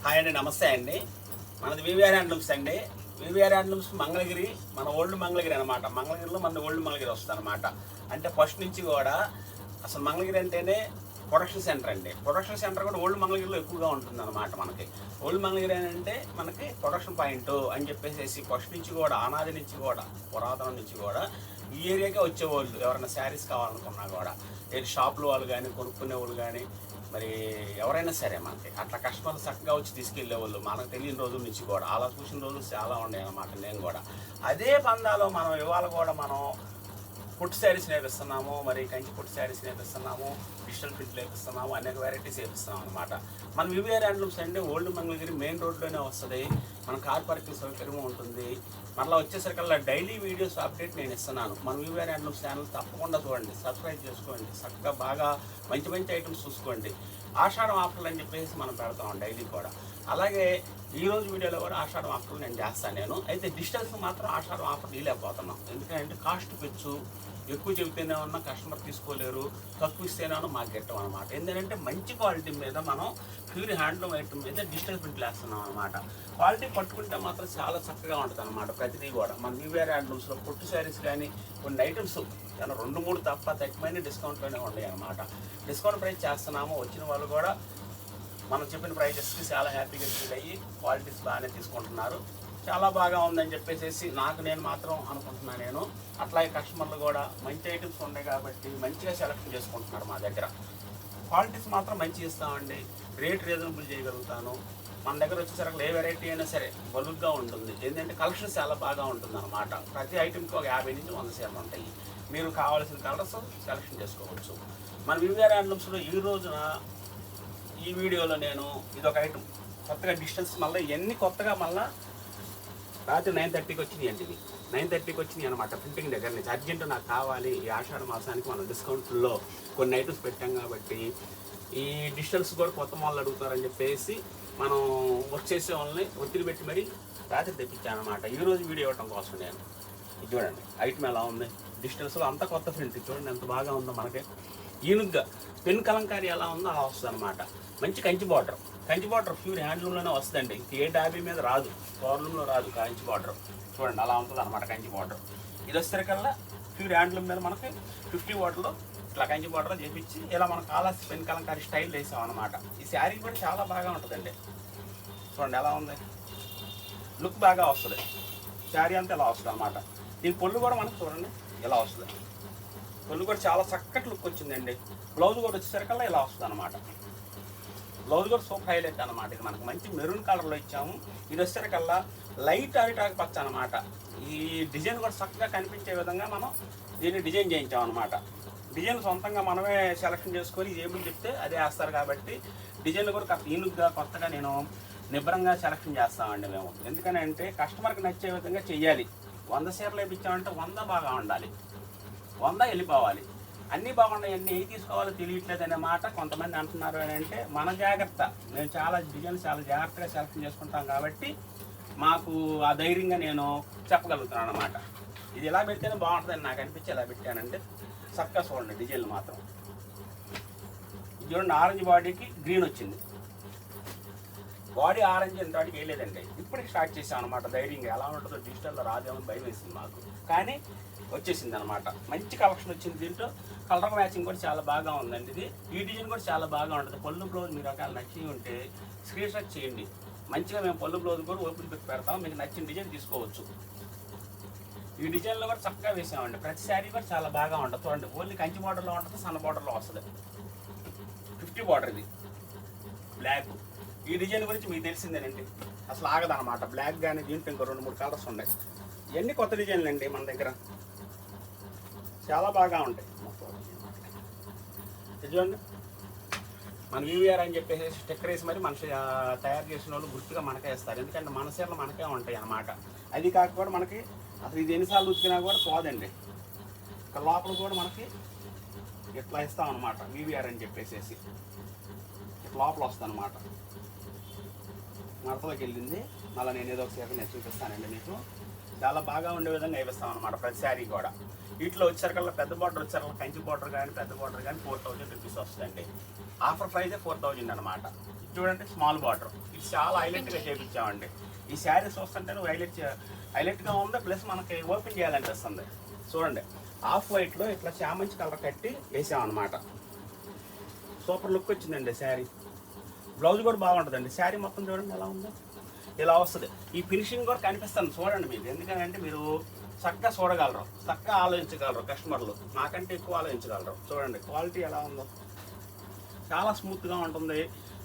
Hi అండి, నమస్తే అండి. మనది వివిఆర్ హ్యాండ్లూమ్స్ అండి. వివిఆర్ హ్యాండ్లూమ్స్ మంగళగిరి, మన ఓల్డ్ మంగళగిరి అనమాట. మంగళగిరిలో మన ఓల్డ్ మంగళగిరి వస్తుంది అనమాట. అంటే ఫస్ట్ నుంచి కూడా అసలు మంగళగిరి అంటేనే ప్రొడక్షన్ సెంటర్ అండి. ప్రొడక్షన్ సెంటర్ కూడా ఓల్డ్ మంగళగిరిలో ఎక్కువగా ఉంటుంది అనమాట. మనకి ఓల్డ్ మంగళగిరి అంటే మనకి ప్రొడక్షన్ పాయింట్ అని చెప్పేసి ఫస్ట్ నుంచి కూడా, అనాది నుంచి కూడా, పురాతనం నుంచి కూడా ఈ ఏరియాకే వచ్చేవాళ్ళు. ఎవరైనా శారీస్ కావాలనుకున్నా కూడా, ఏది షాపులు వాళ్ళు కానీ, కొనుక్కునే వాళ్ళు కానీ, మరి ఎవరైనా సరే మనకి అట్లా కస్టమర్లు చక్కగా వచ్చి తీసుకెళ్ళేవాళ్ళు. మనకు తెలియని రోజుల నుంచి కూడా అలా చూసిన రోజులు చాలా ఉన్నాయి అన్నమాట. నేను కూడా అదే పందాలో మనం ఇవాళ కూడా మనం పుట్టు శారీస్ నేర్పిస్తున్నాము, మరి కంచి పుట్టు శారీస్ నేర్పిస్తున్నాము, డిజిటల్ ప్రింట్ నేర్పిస్తున్నాము, అనేక వెరైటీస్ నేర్పిస్తున్నాం అనమాట. మన వివిఆర్ హ్యాండ్లూమ్స్ అంటే ఓల్డ్ మంగళగిరి మెయిన్ రోడ్లోనే వస్తుంది. మన కార్ పార్కింగ్ సౌకర్యం ఉంటుంది. మళ్ళీ వచ్చేసరికల్లా డైలీ వీడియోస్ అప్డేట్ నేను ఇస్తున్నాను. మన వివిఆర్ హ్యాండ్లూమ్స్ ఛానల్ తప్పకుండా చూడండి, సబ్స్క్రైబ్ చేసుకోండి, చక్కగా బాగా మంచి మంచి ఐటమ్స్ చూసుకోండి. ఆషాఢం ఆఫర్లు అని చెప్పేసి మనం పెడతాం డైలీ కూడా. అలాగే ఈరోజు వీడియోలో కూడా ఆషాఢం ఆఫర్లు నేను చేస్తాను. నేను అయితే డిజిటల్స్ మాత్రం ఆషాఢం ఆఫర్ తీయలేకపోతున్నాం. ఎందుకంటే కాస్ట్ పెచ్చు, ఎక్కువ చెబితేనే ఉన్నా కస్టమర్ తీసుకోలేరు, తక్కువ ఇస్తేనే ఉన్నా మాకు గెట్టం అనమాట. ఎందుకంటే మంచి క్వాలిటీ మీద మనం ప్యూర్ హ్యాండ్లూమ్ ఐటమ్ మీద డిజిటల్ ప్రింట్లు వేస్తున్నాం అనమాట. క్వాలిటీ పట్టుకుంటే మాత్రం చాలా చక్కగా ఉంటుంది అనమాట. ప్రతిదీ కూడా మన వివిఆర్ హ్యాండ్లూమ్స్లో పుట్టు శారీస్ కానీ కొన్ని ఐటమ్స్ 2-3 తప్ప తక్కువైన డిస్కౌంట్లోనే ఉన్నాయి అనమాట. డిస్కౌంట్ ప్రైస్ చేస్తున్నాము. వచ్చిన వాళ్ళు కూడా మనం చెప్పిన ప్రైజెస్కి చాలా హ్యాపీగా ఫీల్ అయ్యి క్వాలిటీస్ బాగానే తీసుకుంటున్నారు. చాలా బాగా ఉందని చెప్పేసి నేను మాత్రం అనుకుంటున్నాను. నేను అట్లాగే కస్టమర్లు కూడా మంచి ఐటమ్స్ ఉన్నాయి కాబట్టి మంచిగా సెలెక్షన్ చేసుకుంటున్నారు మా దగ్గర. క్వాలిటీస్ మాత్రం మంచిగా ఇస్తామండి. రేట్ రీజనబుల్ చేయగలుగుతాను. మన దగ్గర వచ్చేసరికి ఏ వెరైటీ అయినా సరే బలుగ్గా ఉంటుంది. ఏంటంటే కలెక్షన్స్ చాలా బాగా ఉంటుంది అనమాట. ప్రతి ఐటమ్కి ఒక 50 నుంచి 100 చీరలు ఉంటాయి. మీరు కావాల్సిన కలర్స్ సెలెక్షన్ చేసుకోవచ్చు. మన వివిఆర్ హ్యాండ్లూమ్స్లో ఈ రోజున ఈ వీడియోలో నేను ఇదొక ఐటమ్ కొత్తగా డిస్టెన్స్ మళ్ళీ ఇవన్నీ కొత్తగా మళ్ళీ రాత్రి 9:30కి వచ్చినాయి అండి. ఇవి 9:30కి వచ్చినాయి అనమాట. ప్రింటింగ్ దగ్గర నుంచి అర్జెంట్ నాకు కావాలి. ఈ ఆషాఢ మాసానికి మనం డిస్కౌంట్లో కొన్ని ఐటమ్స్ పెట్టాం కాబట్టి ఈ డిజిటల్స్ కూడా కొత్త మాల్ అడుగుతారని చెప్పేసి మనం వర్క్ చేసే వాళ్ళని ఒత్తిడి పెట్టి మరి రాత్రి తెప్పించాను అనమాట. ఈరోజు వీడియో ఇవ్వడం కోసం నేను ఇది చూడండి ఐటమ్ ఎలా ఉంది. డిజిటల్స్లో అంత కొత్త ప్రింట్ చూడండి ఎంత బాగా ఉందో. మనకి ఈనుగ్గా పెన్ కలంకారీ ఎలా ఉందో అలా వస్తుంది అనమాట. మంచి కంచి బార్డర్ ప్యూర్ హ్యాండ్లూమ్లోనే వస్తుందండి. ఇంక ఏ డాబీ మీద రాదు, ప్రాబ్లంలో రాదు. కంచి బార్డర్ చూడండి అలా ఉంటుంది అనమాట. కంచి బార్డర్ ఇది వచ్చేసరికల్లా ప్యూర్ హ్యాండ్లూమ్ మీద మనకి 50 వాటర్లో ఇట్లా కంచి బార్డర్ చేపించి ఇలా మనం కావాల్సిన పెన్ కలంకారీ స్టైల్ వేసాం అనమాట. ఈ శారీ కూడా చాలా బాగా ఉంటుందండి. చూడండి ఎలా ఉంది, లుక్ బాగా వస్తుంది. శారీ అంతా ఇలా వస్తుంది అనమాట. దీని పొల్లు కూడా మనకు చూడండి ఇలా వస్తుంది. పొల్లు కూడా చాలా చక్కటి లుక్ వచ్చిందండి. బ్లౌజ్ కూడా వచ్చేసరికల్లా ఇలా వస్తుంది అనమాట. బ్లౌజ్ కూడా సూపర్ హైలైట్ అనమాట. ఇది మనకు మంచి మెరూన్ కలర్లో ఇచ్చాము. ఇది వచ్చేసరికల్లా లైట్ అరిటాకు పచ్చ అనమాట. ఈ డిజైన్ కూడా చక్కగా కనిపించే విధంగా మనం దీన్ని డిజైన్ చేయించాం అనమాట. డిజైన్ సొంతంగా మనమే సెలెక్షన్ చేసుకొని ఏమని చెప్తే అదే వేస్తారు కాబట్టి డిజైన్ కూడా ఈనుగ్గా కొత్తగా నేను నిబ్బరంగా సెలెక్షన్ చేస్తామండి మేము. ఎందుకని అంటే కస్టమర్కి నచ్చే విధంగా చెయ్యాలి. 100 చీరలు వేయించామంటే 100 బాగా ఉండాలి, 100 వెళ్ళిపోవాలి. అన్నీ బాగున్నాయి, అన్నీ ఏవి తీసుకోవాలో తెలియట్లేదు అనే మాట కొంతమంది అంటున్నారు. అని అంటే మన జాగ్రత్త, మేము చాలా డిజైన్ చాలా జాగ్రత్తగా సెలెక్షన్ చేసుకుంటాం కాబట్టి మాకు ఆ ధైర్యంగా నేను చెప్పగలుగుతున్నాను అనమాట. ఇది ఎలా పెడితేనే బాగుంటుందని నాకు అనిపించి ఎలా పెట్టానంటే చక్కగా చూడండి డిజైన్లు మాత్రం. ఇది చూడండి ఆరెంజ్ బాడీకి గ్రీన్ వచ్చింది. బాడీ ఆరెంజ్ ఎంతవాడికి వేయలేదండి. ఇప్పటికి స్టార్ట్ చేసాం అనమాట ధైర్యంగా. ఎలా ఉంటుందో డిజిటల్లో రాదేమని భయం వేసింది మాకు, కానీ వచ్చేసింది అనమాట. మంచి కలెక్షన్ వచ్చింది. దీంట్లో కలర్ మ్యాచింగ్ కూడా చాలా బాగా ఉందండి. ఇది ఈ డిజైన్ కూడా చాలా బాగా ఉంటుంది. పళ్ళు బ్లౌజ్ మీరు ఒకవేళ నచ్చి ఉంటే స్క్రీన్ షాట్ చేయండి. మంచిగా మేము పళ్ళు బ్లౌజ్ కూడా ఓపెన్ పెట్టి పెడతాం. మీకు నచ్చిన డిజైన్ తీసుకోవచ్చు. ఈ డిజైన్లో కూడా చక్కగా వేసామండి. ప్రతి శారీ కూడా చాలా బాగా ఉంటుంది. చూడండి ఓన్లీ కంచి బార్డర్లో ఉంటుంది, సన్న బార్డర్లో వస్తుంది. 50 బార్డర్ ఇది బ్లాక్. ఈ డిజైన్ గురించి మీకు తెలిసిందేనండి, అసలు ఆగదనమాట. బ్లాక్ కానీ దీంట్లో ఇంకో 2-3 కలర్స్ ఉన్నాయి. ఇవన్నీ కొత్త డిజైన్లు అండి మన దగ్గర, చాలా బాగా ఉంటాయి. చూడండి మన వివిఆర్ అని చెప్పేసి స్టిక్కర్ వేసి మరి మనిషి తయారు చేసిన వాళ్ళు గుర్తుగా మనకే ఇస్తారు. ఎందుకంటే మన చీరలు మనకే ఉంటాయి అన్నమాట. అది కాకపోతే మనకి అసలు ఇది ఎన్నిసార్లు ఉతికినా కూడా పోదండి. ఇక్కడ లోపల కూడా మనకి ఇట్లా ఇస్తాం అనమాట. వివిఆర్ అని చెప్పేసి ఇట్లా లోపల వస్తుంది అనమాట. మడతలోకి వెళ్ళింది. మళ్ళీ నేను ఏదో ఒక చీర నేను చూపిస్తానండి మీకు. చాలా బాగా ఉండే విధంగా వేపిస్తాం అనమాట ప్రతి శారీ కూడా. వీటిలో వచ్చేసరికల్లా పెద్ద బార్డర్ వచ్చేసరికి కంచి బార్డర్ కానీ పెద్ద బార్డర్ కానీ 4000 రూపీస్ వస్తుందండి. ఆఫర్ ప్రైజే 4000 అనమాట. చూడండి స్మాల్ బార్డర్. ఈ చాలా హైలైట్గా చేయించామండి. ఈ శారీ చూస్తుంటే నువ్వు హైలైట్గా ఉంది, ప్లస్ మనకి ఓపెన్ చేయాలనిపిస్తుంది. చూడండి, ఆఫ్ వైట్లో ఇట్లా చామంచి కలర్ కట్టి వేసామన్నమాట. సూపర్ లుక్ వచ్చిందండి శారీ. బ్లౌజ్ కూడా బాగుంటుందండి. శారీ మొత్తం చూడండి ఎలా ఉందో, ఇలా వస్తుంది. ఈ ఫినిషింగ్ కూడా కనిపిస్తుంది చూడండి మీకు. ఎందుకంటే మీరు చక్కగా చూడగలరు, చక్కగా ఆలోచించగలరు కస్టమర్లు, నాకంటే ఎక్కువ ఆలోచించగలరు. చూడండి క్వాలిటీ ఎలా ఉందో, చాలా స్మూత్గా ఉంటుంది,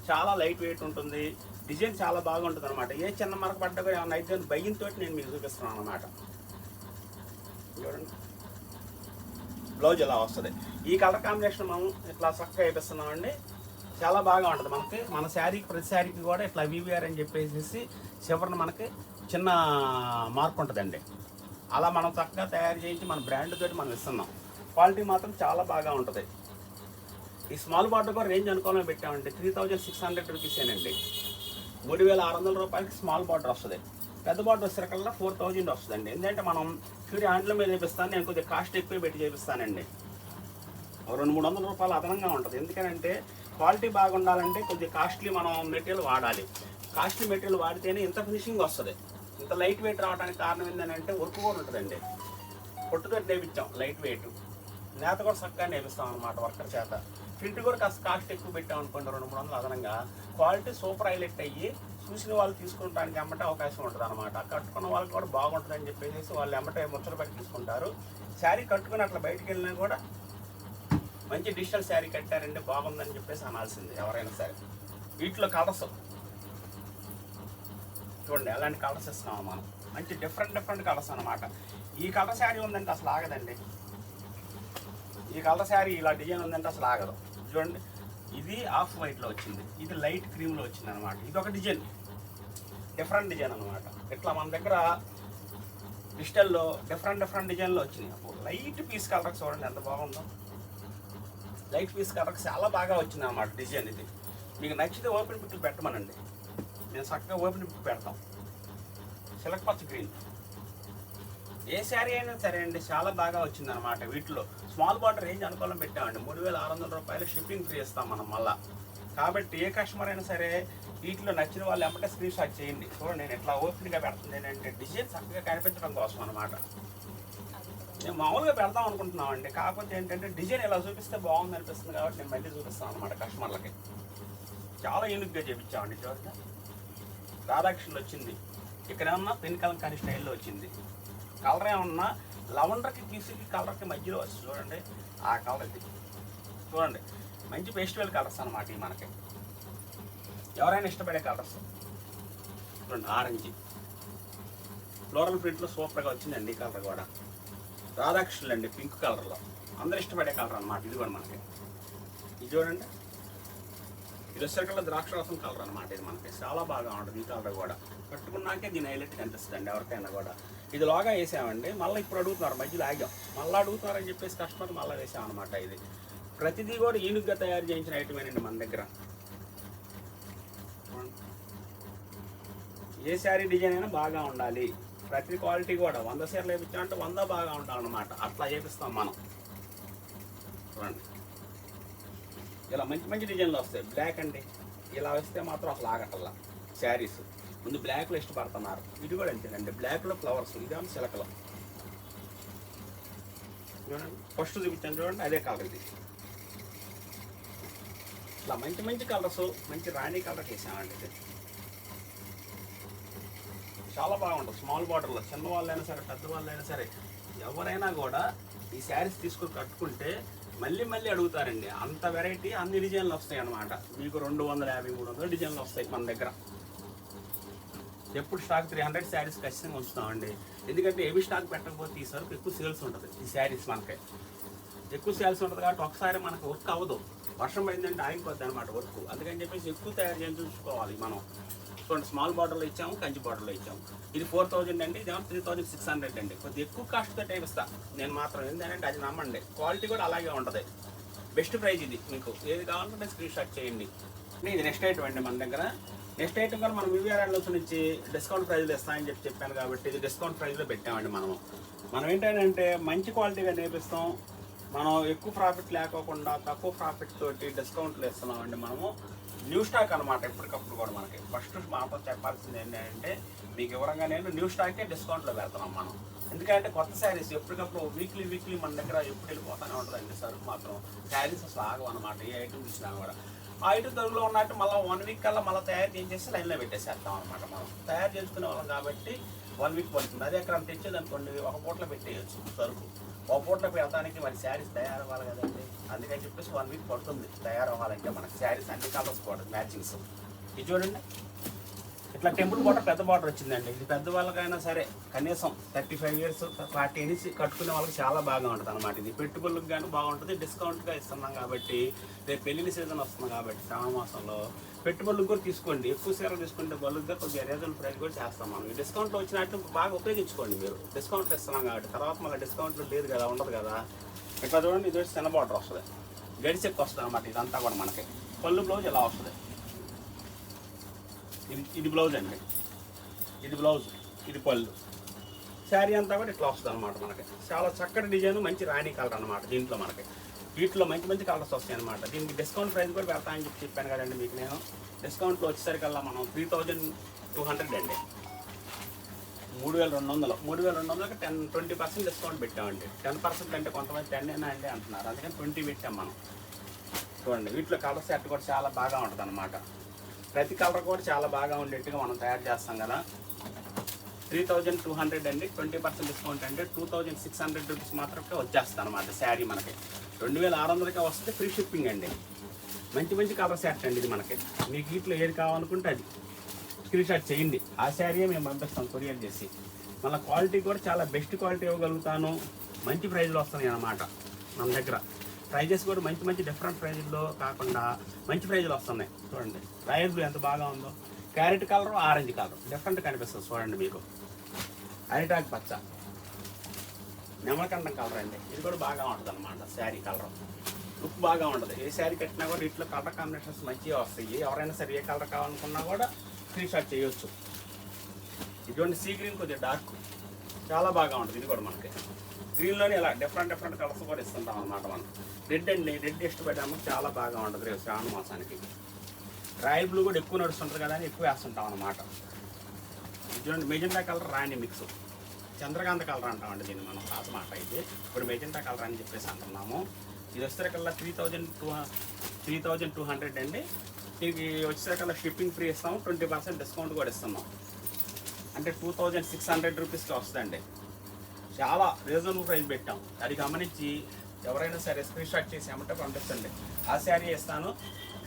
చాలా లైట్ వెయిట్ ఉంటుంది, డిజైన్ చాలా బాగుంటుంది అనమాట. ఏ చిన్న మరక పడ్డా కూడా ఏమన్నా అయితే భయంతో నేను మీకు చూపిస్తున్నాను అనమాట. చూడండి బ్లౌజ్ ఎలా వస్తుంది. ఈ కలర్ కాంబినేషన్ మనం ఇట్లా చక్కగా వేపిస్తున్నామండి. చాలా బాగా ఉంటుంది మనకి. మన శారీకి ప్రతి శారీకి కూడా ఇట్లా వివిఆర్ అని చెప్పేసి చివరిన మనకి చిన్న మార్క్ ఉంటుందండి. అలా మనం చక్కగా తయారు చేయించి మన బ్రాండ్ తోటి మనం ఇస్తున్నాం. క్వాలిటీ మాత్రం చాలా బాగా ఉంటుంది. ఈ స్మాల్ బార్డర్ కూడా రేంజ్ అనుకోవడం పెట్టామండి. 3600 రూపీసేనండి. 3600 రూపాయలకి స్మాల్ బార్డర్ వస్తుంది. పెద్ద బార్డర్ వచ్చేసరికల్లా 4000 వస్తుందండి. ఎందుకంటే మనం ఫ్యూరీ హ్యాండ్ల మీద చేపిస్తాను, నేను కొద్దిగా కాస్ట్ ఎక్కువ పెట్టి చేపిస్తానండి. 200-300 రూపాయలు అదనంగా ఉంటుంది. ఎందుకంటే క్వాలిటీ బాగుండాలంటే కొద్దిగా కాస్ట్లీ మనం మెటీరియల్ వాడాలి. కాస్ట్లీ మెటీరియల్ వాడితేనే ఇంత ఫినిషింగ్ వస్తుంది. ఇంత లైట్ వెయిట్ రావడానికి కారణం ఏంటంటే వర్క్ కూడా ఉంటుందండి. పొట్టుతో నేర్పించాం లైట్ వెయిట్, నేత కూడా చక్కగా నేర్పిస్తాం అనమాట వర్కర్ చేత. ప్రింట్ కూడా కాస్ట్ ఎక్కువ పెట్టాం అనుకోండి, 200-300 అదనంగా. క్వాలిటీ సూపర్ హైలైట్ అయ్యి చూసిన వాళ్ళు తీసుకుంటానికి ఎమ్మటే అవకాశం ఉంటుంది అనమాట. కట్టుకున్న వాళ్ళకి కూడా బాగుంటుంది అని చెప్పేసి వాళ్ళు ఎమ్మటే ముచ్చట పెట్టి తీసుకుంటారు. శారీ కట్టుకుని అట్లా బయటికి వెళ్ళినా కూడా మంచి డిజిటల్ శారీ కట్టారంటే బాగుందని చెప్పేసి అనాల్సింది ఎవరైనా సరే. వీటిలో కలర్స్ చూడండి, అలాంటి కలర్స్ ఇస్తున్నాము మనం. మంచి డిఫరెంట్ కలర్స్ అనమాట. ఈ కలర్ శారీ ఉందంటే అసలు ఆగదండి. ఈ కలర్ శారీ ఇలా డిజైన్ ఉందంటే అసలు ఆగదు. చూడండి, ఇది ఆఫ్ వైట్లో వచ్చింది, ఇది లైట్ క్రీమ్లో వచ్చింది అనమాట. ఇది ఒక డిజైన్, డిఫరెంట్ డిజైన్ అనమాట. ఇట్లా మన దగ్గర డిజిటల్లో డిఫరెంట్ డిజైన్లో వచ్చినాయి. లైట్ పీస్ కలర్ చూడండి ఎంత బాగుందో. లైట్ పీస్ కలర్ చాలా బాగా వచ్చింది అనమాట డిజైన్. ఇది మీకు నచ్చితే ఓపెన్ పిక్లు పెట్టమనండి, నేను చక్కగా ఓపెన్ పిక్ పెడతాం. సిలక్ పచ్చ గ్రీన్, ఏ శారీ అయినా సరే అండి చాలా బాగా వచ్చింది అనమాట. వీటిలో స్మాల్ బార్డర్ రేంజ్ అనుకూలం పెట్టామండి. 3600 రూపాయలు షిప్పింగ్ ఫ్రీ ఇస్తాం మనం మళ్ళా. కాబట్టి ఏ కస్టమర్ అయినా సరే వీటిలో నచ్చిన వాళ్ళు ఎమ్మటే స్క్రీన్ షాట్ చేయండి. చూడండి నేను ఎట్లా ఓపెన్గా పెడుతుంది ఏంటంటే డిజైన్ చక్కగా కనిపించడం కోసం అనమాట. మేము మామూలుగా పెడతాం అనుకుంటున్నామండి, కాకపోతే ఏంటంటే డిజైన్ ఇలా చూపిస్తే బాగుంది అనిపిస్తుంది కాబట్టి నేను మళ్ళీ చూపిస్తాను అనమాట కస్టమర్లకి. చాలా యూనిక్గా చేయించామండి. చూడండి రాధాకృష్ణులు వచ్చింది, ఇక్కడ ఏమన్నా పెన్ కలంకారీ స్టైల్లో వచ్చింది. కలర్ ఏమన్నా లవండర్కి పీసుకి కలర్కి మధ్యలో వస్తుంది చూడండి, ఆ కలర్ ఇది చూడండి. మంచి ఫెస్టివల్ కలర్స్ అనమాట ఇవి మనకి, ఎవరైనా ఇష్టపడే కలర్స్. చూడండి ఆరెంజ్ ఫ్లోరల్ ప్రింట్లో సూపర్గా వచ్చిందండి. ఈ కలర్ కూడా రాధాకృష్ణులు అండి, పింక్ కలర్లో అందరు ఇష్టపడే కలర్ అనమాట. ఇది కూడా మనకి ఇది చూడండి, ఇది వచ్చేసరికల్లా ద్రాక్షరసం కలర్ అనమాట. ఇది మనకి చాలా బాగా ఉంటుంది. ఈ కలర్ కూడా కట్టుకున్నాకే దీని హైలైట్ కనిపిస్తుంది ఎవరికైనా కూడా. ఇది లోగా వేసామండి, మళ్ళీ ఇప్పుడు అడుగుతున్నారు, మధ్యలో ఆగాం, మళ్ళీ అడుగుతున్నారని చెప్పేసి కస్టమర్ మళ్ళీ వేసామన్నమాట. ఇది ప్రతిదీ కూడా యూనిక్గా తయారు చేయించిన ఐటమేనండి మన దగ్గర. ఏ శారీ డిజైన్ అయినా బాగా ఉండాలి, ప్రతి క్వాలిటీ కూడా 100 చీరలు వేయించామంటే 100 బాగా ఉండాలన్నమాట. అట్లా చేపిస్తాం మనం. చూడండి ఇలా మంచి డిజైన్లు వస్తాయి. బ్లాక్ అండి ఇలా వస్తే మాత్రం అసలు ఆగటల్లా శారీస్. ముందు బ్లాక్లో ఇష్టపడుతున్నారు, ఇది కూడా అంతేనండి. బ్లాక్లో ఫ్లవర్స్, ఇదేమో చిలకలు. చూడండి ఫస్ట్ చూపించాను చూడండి, అదే కలర్ ఇది. ఇట్లా మంచి కలర్స్, మంచి రాణి కలర్ వేసామండి. ఇది చాలా బాగుంటుంది. స్మాల్ బార్డర్లో చిన్న వాళ్ళైనా సరే పెద్ద వాళ్ళైనా సరే ఎవరైనా కూడా ఈ శారీస్ తీసుకొని కట్టుకుంటే మళ్ళీ అడుగుతారండి. అంత వెరైటీ, అన్ని డిజైన్లు వస్తాయి అన్నమాట. మీకు 250-300 డిజైన్లు వస్తాయి మన దగ్గర. ఎప్పుడు స్టాక్ 300 శారీస్ ఖచ్చితంగా ఉంచుతామండి. ఎందుకంటే ఏవి స్టాక్ పెట్టకపోతే ఈ సరుకు ఎక్కువ సేల్స్ ఉంటుంది. ఈ శారీస్ మనకి ఎక్కువ సేల్స్ ఉంటుంది కాబట్టి ఒకసారి మనకు వర్క్ అవ్వదు. వర్షం పడిందంటే ఆగిపోద్ది అనమాట వర్క్. అందుకని చెప్పేసి ఎక్కువ తయారు చేసి చూసుకోవాలి మనం. చూడండి స్మాల్ బార్డర్లో ఇచ్చాము, కంచి బార్డర్లో ఇచ్చాము. ఇది 4000 అండి, ఇది 3600 అండి. కొద్దిగా ఎక్కువ కాస్ట్తో టైపిస్తాను నేను మాత్రం. ఏంటంటే అది నమ్మండి, క్వాలిటీ కూడా అలాగే ఉంటుంది. బెస్ట్ ప్రైజ్ ఇది. మీకు ఏది కావాలంటే స్క్రీన్ షాట్ చేయండి. ఇది నెక్స్ట్ ఐటమ్ అండి మన దగ్గర. నెక్స్ట్ ఐటమ్ కూడా మనం వివిఆర్ఎల్స్ నుంచి డిస్కౌంట్ ప్రైజ్లో ఇస్తామని చెప్పాను కాబట్టి ఇది డిస్కౌంట్ ప్రైజ్లో పెట్టామండి. మనం ఏంటంటే మంచి క్వాలిటీగా నేర్పిస్తాం. మనం ఎక్కువ ప్రాఫిట్ లేకోకుండా తక్కువ ప్రాఫిట్ తోటి డిస్కౌంట్లు ఇస్తున్నామండి మనము. న్యూ స్టాక్ అనమాట. ఎప్పటికప్పుడు కూడా మనకి ఫస్ట్ మాతో చెప్పాల్సింది ఏంటంటే మీకు వివరంగా నేను న్యూ స్టాకే డిస్కౌంట్లో పెడుతున్నాం మనం. ఎందుకంటే కొత్త శారీస్ ఎప్పటికప్పుడు వీక్లీ మన దగ్గర ఎప్పుడు వెళ్ళిపోతూనే ఉంటుందండి. సరుకు మాత్రం శారీస్ అసలు ఆగవు అనమాట. ఏ ఐటమ్ ఇచ్చినా కూడా ఆ ఐటమ్ తరుగులో ఉన్నట్టు మళ్ళీ 1 వీక్ కల్లా మళ్ళీ తయారు చేసేసి లైన్లో పెట్టేసేస్తాం అనమాట. మనం తయారు చేసుకునే వాళ్ళం కాబట్టి 1 వీక్ పడుతుంది. అదే ఎక్కడ తెచ్చేది అనుకోండి ఒక పూటలో పెట్టేయచ్చు సరుకు. ఒక పూటలో పెడతానికి మరి శారీస్ తయారవ్వాలి కదండి. అందుకని చెప్పేసి 1 వీక్ పడుతుంది తయారవ్వాలంటే మనకి శారీస్ అన్ని కలర్స్ కూడా మ్యాచింగ్స్. ఇది చూడండి, ఇట్లా టెంపుల్ బార్డర్ పెద్ద బార్డర్ వచ్చిందండి. ఇది పెద్ద వాళ్ళకైనా సరే కనీసం 35 years 40 years కట్టుకునే వాళ్ళకి చాలా బాగా ఉంటుంది అనమాట. ఇది పెట్టుబడులకు కానీ బాగుంటుంది. డిస్కౌంట్గా ఇస్తున్నాం కాబట్టి రేపు పెళ్లి సీజన్ వస్తుంది కాబట్టి శ్రావణ మాసంలో పెట్టుబడులకు కూడా తీసుకోండి. ఎక్కువ సీరలు తీసుకుంటే బల్లుగా కొద్దిగా రీజనబుల్ ప్రైస్ కూడా చేస్తాం మనం. ఈ డిస్కౌంట్లో వచ్చినట్టు బాగా ఉపయోగించుకోండి మీరు. డిస్కౌంట్లు ఇస్తున్నాం కాబట్టి తర్వాత మళ్ళీ డిస్కౌంట్లు లేదు కదా, ఉండదు కదా. ఇట్లా చూడండి, ఇది వచ్చి చిన్న బార్డర్ వస్తుంది, గడిచెక్కు వస్తుంది అనమాట. ఇదంతా కూడా మనకి పళ్ళు బ్లౌజ్ ఇలా వస్తుంది. ఇది బ్లౌజ్ అండి, ఇది బ్లౌజ్, ఇది పళ్ళు. శారీ అంతా కూడా ఇట్లా వస్తుంది అనమాట మనకి. చాలా చక్కటి డిజైన్, మంచి రాణి కలర్ అనమాట. దీంట్లో మనకి వీటిలో మంచి కలర్స్ వస్తాయి అనమాట. దీనికి డిస్కౌంట్ ప్రైస్ కూడా పెడతామని చెప్పాను కదండి మీకు నేను. డిస్కౌంట్లో వచ్చేసరికల్లా మనం 3200 అండి, 3200. 3200కి 20% డిస్కౌంట్ పెట్టామండి. 10% అంటే కొంతమంది 10 అయినా అండి అంటున్నారు, అందుకని 20 పెట్టాం మనం. చూడండి, వీటిలో కలర్ సెట్ కూడా చాలా బాగా ఉంటుంది అనమాట. ప్రతి కలర్ కూడా చాలా బాగా ఉండేట్టుగా మనం తయారు చేస్తాం కదా. 3200 అండి, 20% డిస్కౌంట్ అంటే 2600 రూపీస్ మాత్రమే వచ్చేస్తాను అనమాట. శారీ మనకి 2600కే వస్తుంది, ఫ్రీ షిప్పింగ్ అండి. మంచి కలర్ సెట్ అండి ఇది మనకి. మీకు వీటిలో ఏది కావాలనుకుంటే అది స్క్రీన్ షాట్ చేయండి, ఆ శారీయే మేము పంపిస్తాం కొరియర్ చేసి. మళ్ళీ క్వాలిటీ కూడా చాలా బెస్ట్ క్వాలిటీ ఇవ్వగలుగుతాను. మంచి ప్రైజ్లో వస్తున్నాయి అన్నమాట మన దగ్గర. ప్రైజెస్ కూడా మంచి డిఫరెంట్ ప్రైజ్లో కాకుండా మంచి ప్రైజ్లో వస్తున్నాయి. చూడండి, రాయల్ బ్లూ ఎంత బాగా ఉందో. Carrot colour, orange colour different కనిపిస్తుంది చూడండి మీకు. అరిటాక్ పచ్చ, నెమలకంఠం కలర్ అండి, ఇది కూడా బాగా ఉంటుంది అనమాట. శారీ కలర్ లుక్ బాగా ఉంటుంది. ఏ శారీ కట్టినా కూడా ఇట్లా కలర్ కాంబినేషన్స్ మంచిగా వస్తాయి. ఎవరైనా సరే ఏ కలర్ కావాలనుకున్నా కూడా స్క్రీన్ షాట్ చేయొచ్చు. ఇటువంటి సీ గ్రీన్ కొద్దిగా డార్క్, చాలా బాగా ఉంటుంది. ఇది కూడా మనకి గ్రీన్లోనే ఇలా డిఫరెంట్ కలర్స్ కూడా ఇస్తుంటాం అనమాట మనం. రెడ్ అండి, రెడ్ ఇష్టపడ్డాము, చాలా బాగా ఉంటుంది రేపు శ్రావణ మాసానికి. రాయల్ బ్లూ కూడా ఎక్కువ నడుస్తుంటుంది కదా అని ఎక్కువ వేస్తుంటాం అనమాట. చూడండి, మెజెంటా కలర్ రాణి మిక్స్, చంద్రకాంత కలర్ అంటామండి దీన్ని మనం పాత మాట. అయితే ఇప్పుడు మెజెంటా కలర్ అని చెప్పేసి అంటున్నాము. ఇది వచ్చేసరికల్లా 3200 అండి. దీనికి వచ్చేసరికల్లా షిప్పింగ్ ఫ్రీ ఇస్తాము, 20% డిస్కౌంట్ కూడా ఇస్తున్నాం. అంటే 2600 రూపీస్కి వస్తుందండి. చాలా రీజనబుల్ ప్రైస్ పెట్టాం. అది గమనించి ఎవరైనా సరే స్క్రీన్ షాట్ చేసి ఏమంటే పంపిస్తుంది. ఆ శారీ ఇస్తాను.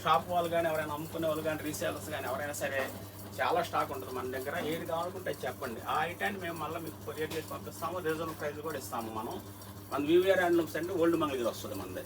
షాప్ వాళ్ళు కానీ ఎవరైనా అమ్ముకునే వాళ్ళు కానీ రీసేలర్స్ కానీ ఎవరైనా సరే చాలా స్టాక్ ఉంటుంది మన దగ్గర. ఏది కావాలనుకుంటే చెప్పండి, ఆ ఐటాన్ని మేము మళ్ళీ మీకు కొరియర్ చేసి పంపిస్తాము. రీజనబుల్ ప్రైస్ కూడా ఇస్తాము మనం. మన వీవీఆర్ హ్యాండ్లూమ్స్ అంటే ఓల్డ్ మంగళగిరి వస్తుంది మనది.